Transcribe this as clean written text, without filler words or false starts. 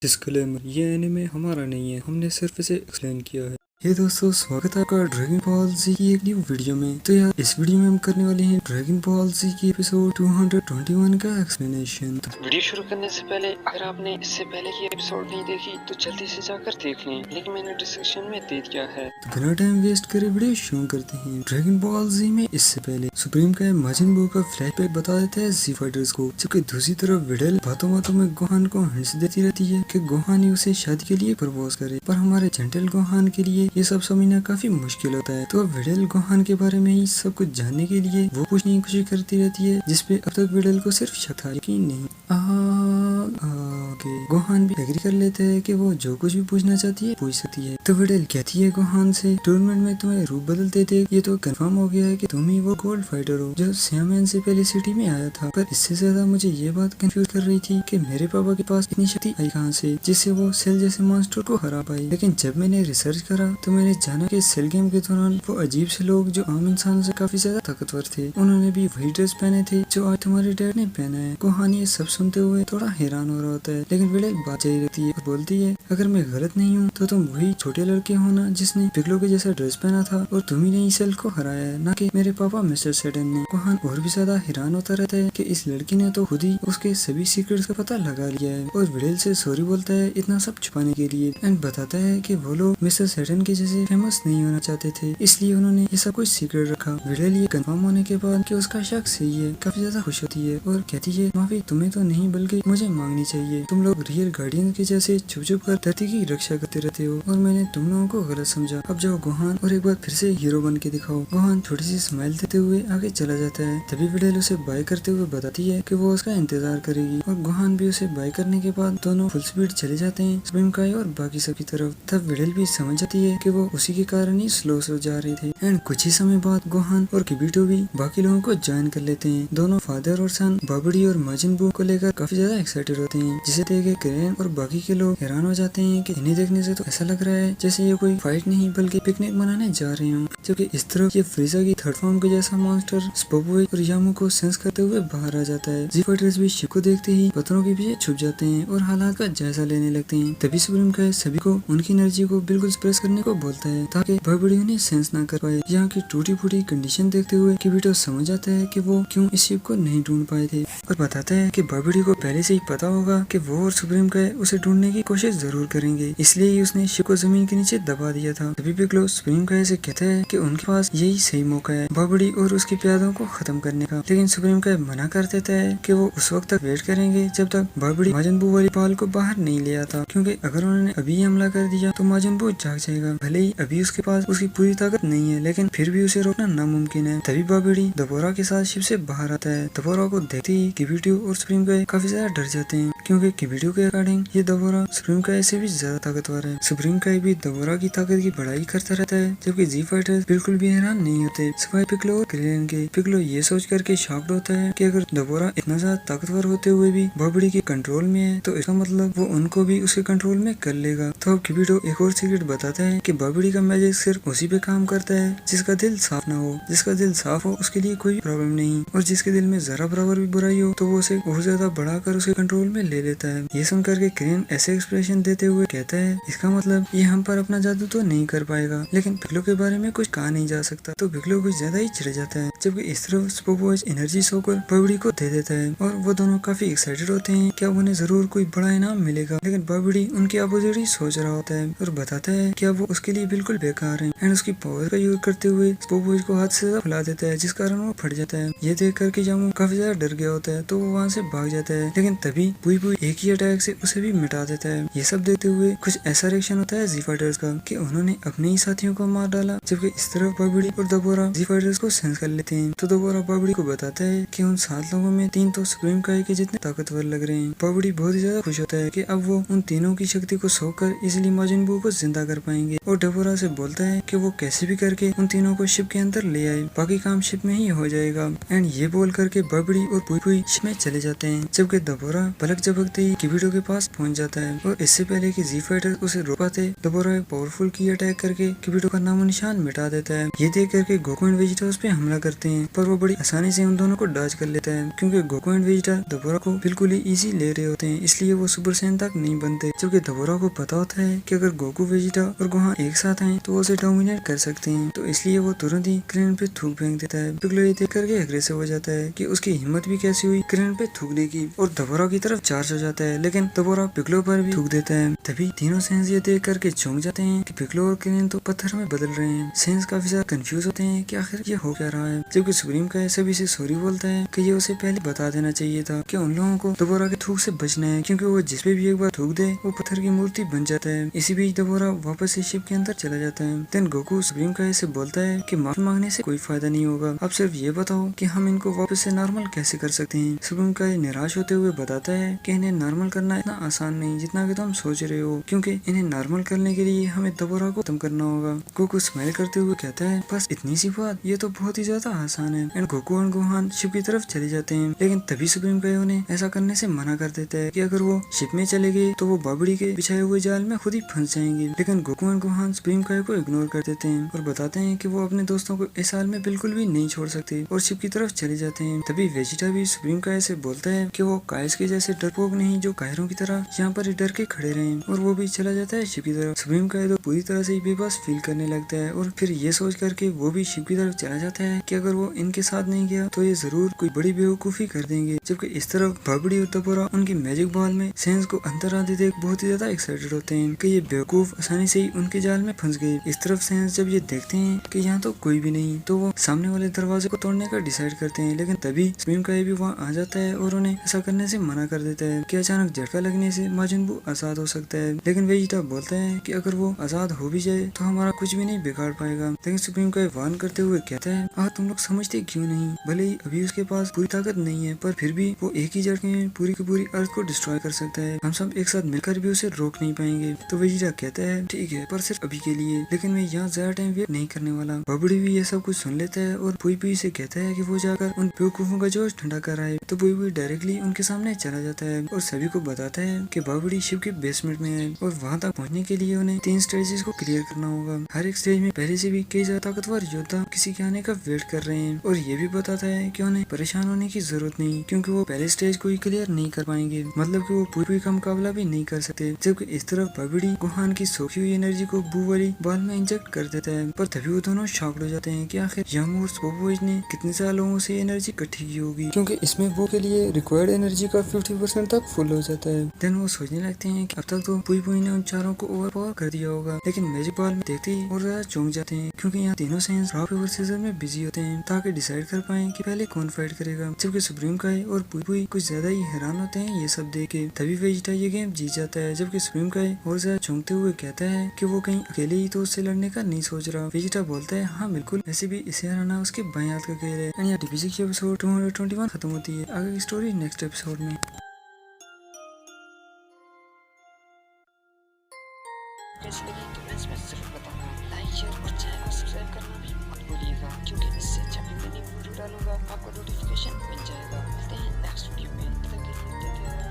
Disclaimer, ये anime हमारा नहीं है, हमने सिर्फ इसे एक्सप्लेन किया है। हे दोस्तों, स्वागत है आपका ड्रैगन बॉल जी की एक न्यू वीडियो में। तो यार इस वीडियो में हम करने वाले हैं ड्रैगन बॉल जी की एपिसोड 221 का एक्सप्लेनेशन। वीडियो शुरू करने से पहले अगर आपने इससे पहले की एपिसोड नहीं देखी तो जल्दी से जाकर देख लें, लिंक मैंने डिस्क्रिप्शन में दे दिया है। तो बिना टाइम वेस्ट करे वीडियो शुरू करते हैं। ड्रैगन बॉल जी में इससे पहले सुप्रीम का माजिन बू का फ्लैशबैक बता देता है जी फाइटर्स को, जबकि दूसरी तरफ विडेल बातों बातों में गोहान को हिंट्स देती रहती है कि गोहान ही उसे शादी के लिए प्रपोज करे, पर हमारे जेंटल गोहान के लिए ये सब समझना काफी मुश्किल होता है। तो विडेल गोहान के बारे में ही सब कुछ जानने के लिए वो पूछने की कोशिश करती रहती है, जिसपे अब तक विडेल को सिर्फ शक था, यकीन नहीं। गोहान भी एग्री कर लेते हैं कि वो जो कुछ भी पूछना चाहती है पूछ सकती है। तो विडेल कहती है गोहान से, टूर्नामेंट में तुम्हें रूप बदलते थे, ये तो कंफर्म हो गया है कि तुम ही वो गोल्ड फाइटर हो जो श्यामैन से पहले सिटी में आया था। पर इससे ज्यादा मुझे ये बात कंफ्यूज कर रही थी कि मेरे पापा के पास इतनी शक्ति आई कहाँ से जिससे वो सेल जैसे मॉन्स्टर को हरा पाए। लेकिन जब मैंने रिसर्च करा तो मैंने जाना कि सेल गेम के दौरान वो अजीब से लोग जो आम इंसान से काफी ज्यादा ताकतवर थे, उन्होंने भी वही ड्रेस पहने थे जो आज तुम्हारे डैड ने पहना है। गोहान ये सब सुनते हुए थोड़ा हैरान हो रहा होता है, लेकिन विडेल बात जारी रहती है और बोलती है, अगर मैं गलत नहीं हूँ तो तुम वही छोटे लड़के हो ना जिसने पिगलो के जैसा ड्रेस पहना था, और तुम ही ने सेल को हराया है, ना कि मेरे पापा मिस्टर सेडन ने। गोहान और भी ज्यादा हैरान होता रहता है कि इस लड़की ने तो खुद ही उसके सभी सीक्रेट्स का पता लगा लिया है, और विडेल से सॉरी बोलता है इतना सब छुपाने के लिए, एंड बताता है कि वो लोग मिस्टर सेडन के जैसे फेमस नहीं होना चाहते थे, इसलिए उन्होंने ये सब कुछ सीक्रेट रखा। विडेल ये कंफर्म होने के बाद कि उसका शक सही है काफी ज्यादा खुश होती है और कहती है, माफी तुम्हें तो नहीं बल्कि मुझे मांगनी चाहिए, तुम लोग रियल गार्डियन के जैसे छुप छुप कर धरती की रक्षा करते रहते हो और मैंने तुम लोगों को गलत समझा। अब जाओ गोहान और एक बार फिर से हीरो बन के दिखाओ। गोहान छोटी सी स्माइल देते हुए आगे चला जाता है। तभी विडेल उसे बाय करते हुए बताती है कि वो उसका इंतजार करेगी, और गोहान भी उसे बाय करने के बाद दोनों फुल स्पीड चले जाते हैं सुप्रीम काय और बाकी सब की तरफ। तब विडेल भी समझ जाती है कि वो उसी के कारण ही स्लो जा रहे थे, एंड कुछ ही समय बाद गोहान और किबिटो भी बाकी लोगों को ज्वाइन कर लेते हैं। दोनों फादर और सन बाबड़ी और माजिन बू को लेकर काफी ज्यादा एक्साइटेड होते हैं, जिसे देख के क्रेन और बाकी के लोग हैरान हो जाते हैं कि इन्हें देखने से तो ऐसा लग रहा है जैसे ये कोई फाइट नहीं बल्कि पिकनिक मनाने जा रहे हो। जबकि इस तरफ ये फ्रीजा की थर्ड फॉर्म के जैसा मॉन्स्टर स्पोबोय और यामू को सेंस करते हुए बाहर आ जाता है। जी फाइटर्स भी शिप को देखते ही पत्थरों के पीछे छुप जाते हैं और हालात का जायजा लेने लगते हैं। तभी सुप्रीम काय सभी को उनकी एनर्जी को बिल्कुल स्प्रेस करने को बोलता है ताकि बाबड़ी उन्हें सेंस ना कर पाए। यहाँ की टूटी फूटी कंडीशन देखते हुए किबिटो समझ जाता है कि वो क्यों इस शिप को नहीं ढूंढ पाए थे, और बताता है कि बाबड़ी को पहले से ही पता होगा कि वो और सुप्रीम काय उसे ढूंढने की कोशिश जरूर करेंगे, इसलिए ही उसने शिप को जमीन के नीचे दबा दिया था। तभी पिगलो सुप्रीम काय से कहता है कि उनके पास यही सही मौका है बाबड़ी और उसके प्यादों को खत्म करने का, लेकिन सुप्रीम काय मना कर देता है कि वो उस वक्त तक वेट करेंगे जब तक बाबड़ी माजिन बू वाली पाल को बाहर नहीं ले आता, क्योंकि अगर उन्होंने अभी हमला कर दिया तो माजिन बू जाग जाएगा। भले ही अभी उसके पास उसकी पूरी ताकत नहीं है, लेकिन फिर भी उसे रोकना नामुमकिन है। तभी बाबड़ी दबोरा के साथ शिप से बाहर आता है। दबोरा को देखते ही किबिटो और सुप्रीम काय काफी ज्यादा डर जाते हैं, क्योंकि किबिटो के अकॉर्डिंग ये दबोरा सुप्रीम काय से भी ज्यादा ताकतवर है। सुप्रीम काय भी दबोरा की ताकत की बढ़ाई करता रहता है, जबकि जी फाइटर्स बिल्कुल भी हैरान नहीं होते सिवाय पिगलो और क्रेन के। पिगलो ये सोच करके शॉक्ड होता है कि अगर दबोरा इतना ज्यादा ताकतवर होते हुए भी बाबड़ी के कंट्रोल में है तो इसका मतलब वो उनको भी उसके कंट्रोल में कर लेगा। तो अब किबिटो एक और सीक्रेट बताता है कि बाबड़ी का मैजिक सिर्फ उसी पे काम करता है जिसका दिल साफ ना हो। जिसका दिल साफ हो उसके लिए कोई प्रॉब्लम नहीं, और जिसके दिल में जरा बराबर भी बुराई हो तो वो उसे बहुत ज्यादा बढ़ाकर उसके कंट्रोल में ले लेता है। ये सुन करके क्रेन ऐसे एक्सप्रेशन देते हुए कहता है, इसका मतलब ये हम पर अपना जादू तो नहीं कर पाएगा, लेकिन पिगलो के बारे में कुछ कहा नहीं जा सकता। तो पिगलो कुछ ज्यादा ही चिढ़ जाता है, जबकि इस तरफ स्पोबोय एनर्जी सोकर बाबड़ी को दे देता है, और वो दोनों काफी एक्साइटेड होते हैं कि अब उन्हें जरूर कोई बड़ा इनाम मिलेगा। लेकिन बाबड़ी उनके अपोजिट ही सोच रहा होता है और बताता है कि अब वो उसके लिए बिल्कुल बेकार है, एंड उसकी पावर का यूज करते हुए स्पोबोय को हाथ से फुला देता है, जिस कारण वो फट जाता है। ये देख करके जामू काफी ज्यादा डर गया होता है, तो वो वहाँ से भाग जाता है, लेकिन तभी पुई पुई एक ही अटैक से उसे भी मिटा देता है। ये सब देखते हुए कुछ ऐसा रिएक्शन होता है जी फाइटर्स का कि उन्होंने अपने ही साथियों को मार डाला, जबकि इस तरफ बाबड़ी और दबोरा जी फाइटर्स को सेंस कर लेते हैं। तो दबोरा बाबड़ी को बताता है कि उन 7 लोगों में 3 तो सुप्रीम काय के जितने ताकतवर लग रहे हैं। बाबड़ी बहुत ही ज्यादा खुश होता है कि अब वो उन तीनों की शक्ति को सोकर इजिली माजिन बू को जिंदा कर पाएंगे, और दबोरा से बोलता है कि वो कैसे भी करके उन तीनों को शिप के अंदर ले आए, बाकी काम शिप में ही हो जाएगा। एंड ये बोल करके बाबड़ी और पुई पुई शिप में चले जाते हैं, जबकि दबोरा पलक भगते ही किबिडो के पास पहुंच जाता है और इससे पहले कि जी फाइटर उसे रोक पाते दोबारा एक पावरफुल की अटैक करके किबिडो का नामो निशान मिटा देता है। ये देख करके गोकू एंड वेजिटा उस पे हमला करते हैं पर वो बड़ी आसानी से उन दोनों को डॉज कर लेता है क्योंकि गोकू एंड वेजिटा दोबारा को बिल्कुल ही इजी ले रहे होते हैं, इसलिए वो सुपर सैयन तक नहीं बनते। जबकि दोबारा को पता होता है कि अगर गोकू वेजिटा और गोहान एक साथ आए तो वो उसे डोमिनेट कर सकते हैं, तो इसलिए वो तुरंत ही क्रेन पे थूक फेंक देता है। पिगलो ये देख करके एग्रेसिव हो जाता है कि उसकी हिम्मत भी कैसी हुई क्रेन पे थूकने की और दोबारा की तरफ चार्ज हो जाता है, लेकिन दोबारा पिगलो पर भी थूक देता है। तभी तीनों सेंस ये देख करके चौंक जाते हैं कि पिगलो और क्रेन तो पत्थर में बदल रहे हैं। सेंस काफी ज्यादा कंफ्यूज होते हैं कि आखिर ये हो क्या रहा है। जबकि सुप्रीम का सभी से सॉरी बोलता है कि ये उसे पहले बता देना चाहिए था कि उन लोगों को दोबारा के थूक से बचना है, क्योंकि वो जिस पे भी एक बार थूक दे वो पत्थर की मूर्ति बन जाता है। इसी बीच दोबारा वापस से शिप के अंदर चला जाता है। देन गोकू सुप्रीम का से बोलता है कि माफी मांगने से कोई फायदा नहीं होगा, अब सिर्फ ये बताओ कि हम इनको वापस से नॉर्मल कैसे कर सकते हैं। सुप्रीम का निराश होते हुए बताता है कि इन्हें नॉर्मल करना इतना आसान नहीं जितना कि तुम सोच रहे हो, क्योंकि इन्हें नॉर्मल करने के लिए हमें दोबारा को खत्म करना होगा। गोकू स्माइल करते हुए कहता है बस इतनी सी बात, ये तो बहुत ही ज्यादा आसान है। एंड गोकू और गोहान शिप की तरफ चले जाते हैं, लेकिन तभी सुप्रीम का उन्हें ऐसा करने से मना कर देता है कि अगर वो शिप में चले गए तो वो बाबड़ी के बिछाए हुए जाल में खुद ही फंस जाएंगे। लेकिन गोकू और गोहान सुप्रीम का को इग्नोर कर देते हैं और बताते हैं कि वो अपने दोस्तों को इस हाल में बिल्कुल भी नहीं छोड़ सकते और शिप की तरफ चले जाते हैं। तभी वेजिटा भी सुप्रीम काय से बोलता है कि वो कायस के जैसे डरपोक नहीं जो कायरों की तरह यहाँ पर डर के खड़े रहे, और वो भी चला जाता है शिप की तरफ। सुप्रीम काय तो पूरी तरह से ही बेबस फील करने लगता है और फिर ये सोच करके वो भी शिप की तरफ चला जाता है कि अगर वो इनके साथ नहीं गया तो ये जरूर कोई बड़ी बेवकूफी कर देंगे। जबकि इस तरफ बाबड़ी और दोबारा उनकी मैजिक बॉल में सेंस को अंदर आते देख बहुत ही ज्यादा एक्साइटेड होते हैं कि ये बेवकूफ आसानी से ही उनके जाल में फंस गए। इस तरफ सेंस जब ये देखते हैं कि यहाँ तो कोई भी नहीं तो वो सामने वाले दरवाजे को तोड़ने का डिसाइड करते हैं, लेकिन तभी सुप्रीम का भी वहाँ आ जाता है और उन्हें ऐसा करने से मना कर देता है कि अचानक झटका लगने से माजिन बू आजाद हो सकता है। लेकिन वेजिटा बोलता है कि अगर वो आजाद हो भी जाए तो हमारा कुछ भी नहीं बिगाड़ पाएगा। लेकिन सुप्रीम का वार्न करते हुए कहता है तुम लोग समझते क्यों नहीं, भले ही अभी उसके पास पूरी ताकत नहीं है पर फिर भी वो एक ही झटके में पूरी की पूरी अर्थ को डिस्ट्रॉय कर सकता है, हम सब एक साथ मिलकर भी उसे रोक नहीं पाएंगे। तो वेजिटा कहता है ठीक है पर सिर्फ अभी के लिए, लेकिन मैं यहाँ ज्यादा टाइम वेट नहीं करने वाला। बबड़ी भी ये सब कुछ सुन लेता है और पुई पुई से कहता है कि वो जाकर उन बेवकूफों का जोश ठंडा कर आए। तो पुई पुई डायरेक्टली उनके सामने चला जाता है और सभी को बताता है कि बबड़ी शिप के बेसमेंट में है और वहाँ तक पहुँचने के लिए उन्हें 3 स्टेजेस को क्लियर करना होगा। हर एक स्टेज में पहले से भी कई ज्यादा ताकतवर योद्धा किसी के आने का वेट कर रहे हैं और ये भी बताता है कि उन्हें परेशान होने की जरूरत नहीं, क्योंकि वो पहले स्टेज को ही क्लियर नहीं कर पाएंगे, मतलब कि वो पुई पुई का मुकाबला भी नहीं कर सकते। जबकि इस तरफ बबड़ी गोहान की सोखी हुई एनर्जी को बू वाली बॉल में इंजेक्ट कर देता है, पर तभी वो दोनों शॉक्ड हो जाते हैं कि आखिर यम और सोबोइज ने कितने सारे लोगों से एनर्जी इकट्ठी की होगी, क्योंकि इसमें वो के लिए रिक्वायर्ड एनर्जी का 50% तक फुल हो जाता है। देन वो सोचने लगते हैं कि अब तक तो पुई पुई ने उन चारों को ओवर पावर कर दिया होगा, लेकिन मैजिक बॉल में देखते ही और ज्यादा चौंक जाते हैं, क्योंकि यहाँ तीनों साइंस रॉक पेपर सीजर में बिजी होते हैं ताकि डिसाइड कर पाए कि पहले कौन फाइट करेगा। जबकि सुप्रीम काय और पुई पुई कुछ ज्यादा ही हैरान होते हैं ये सब देख के। तभी वेजिटा ये गेम जीत जाता है, जबकि सुप्रीम काय और ज्यादा चौंकते हुए कहता है कि वो कहीं अकेले ही तो उससे लड़ने का नहीं सोच रहा। वेजिटा बोलता है हाँ बिल्कुल, वैसे भी इसे हराना उसके बाएं हाथ का खेल है। एंड यहाँ डीबीसी की एपिसोड 221 खत्म होती है। आगे की स्टोरी नेक्स्ट एपिसोड में। कैसी लगी कमेंट्स में जरूर बताना। लाइक शेयर और चैनल को सब्सक्राइब करना भी मत भूलिएगा, क्योंकि इससे जब भी मैं न्यू वीडियो डालूंगा आपको नोटिफिकेशन मिल जाएगा। मिलते हैं नेक्स्ट वीडियो में, तब तक के लिए टेक केयर।